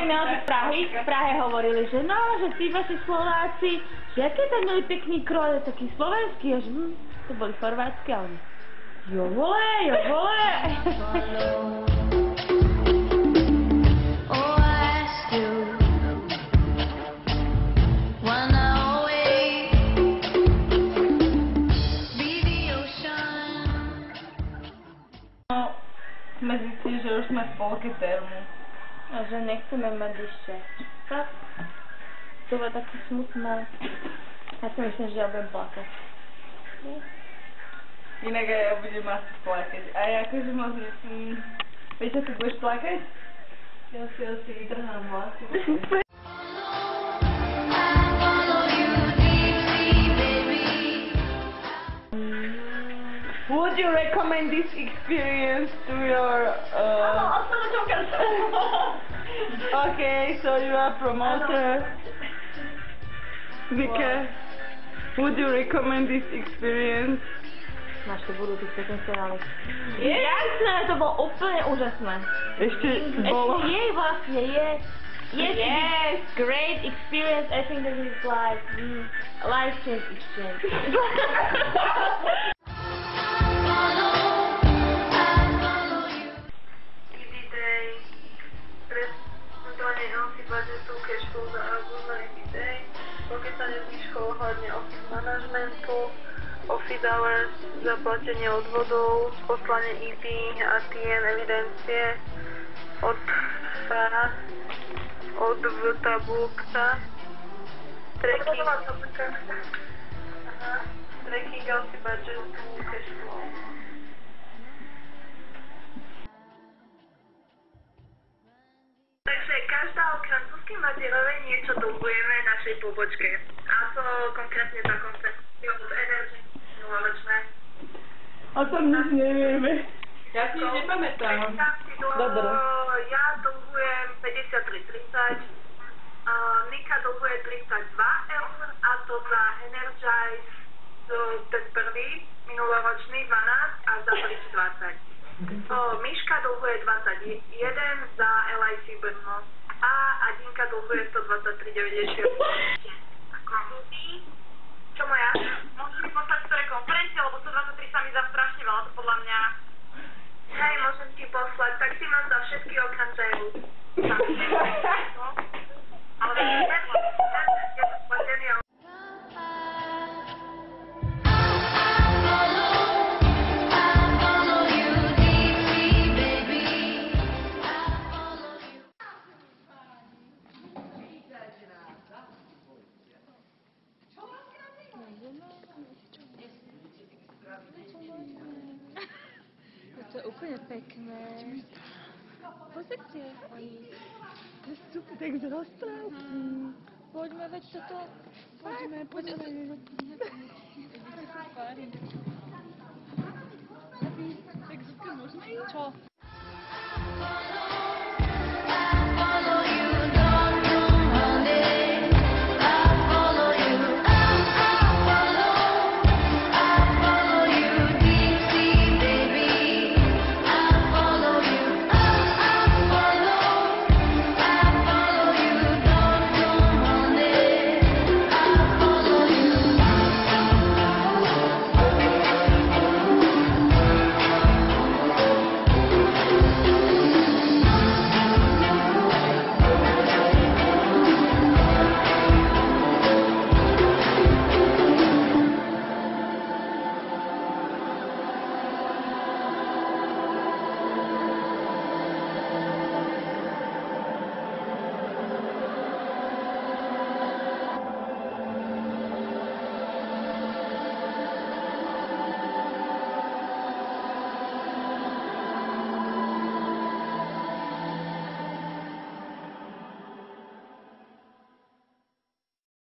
spomínala z Prahy, v Prahe hovorili, že no, že tí vaši Slováci, že aké tam mali pekný kroj, taký slovenský, a že to boli chorvátsky, a oni, jo vole, jo vole. Sme zistili, že už sme v polke termu. A že nechceme mať ešte. Tak? To bude také smutné. Ja si myslím, že ja budem plakať. Inak aj ja budem asi plakať. A ja akože moc vieš, čo ty budeš plakať? Ja si asi vytrhám vlasy. Would you recommend this experience to your Okay, so you are promoter. Vika, would you recommend this experience? Máš to budú tých potenciálnych. Jasné, to bolo úplne úžasné. Ešte bolo. Ešte jej vlastne, je. Yes, great experience. I think that is like life change exchange. Ohľadne office managementu, office hours, zaplatenie odvodov, poslanie EP a TN evidencie od tabulka, tracking healthy budget to cash flow. Takže každá okrem Zuzky Mazierovej niečo dlhujeme našej pobočke. A to konkrétne za koncepciu od Energy novoročné. O tom nič nevieme. Ja si nepamätám. Dobre. Ja dlhujem 53,30. Nika dlhuje 32 eur a to za Energize ten prvý, minuloročný 12 a za Bridge 20. Miška dlhuje 21 za LIC Brno a Adinka dlhuje 123,90. Čo moja? Môžeš mi poslať ktoré konferencie, lebo 123 sa mi zdá strašne veľa, to podľa mňa. Hej, môžem ti poslať, tak si mám za všetky okrem Zéru. Ale ja platený, ale... To je úplne pekné. Pozrite. To je super, tak zrostal. Poďme, veď toto. Poďme. Tak Zuzka, môžeme ísť? Čo?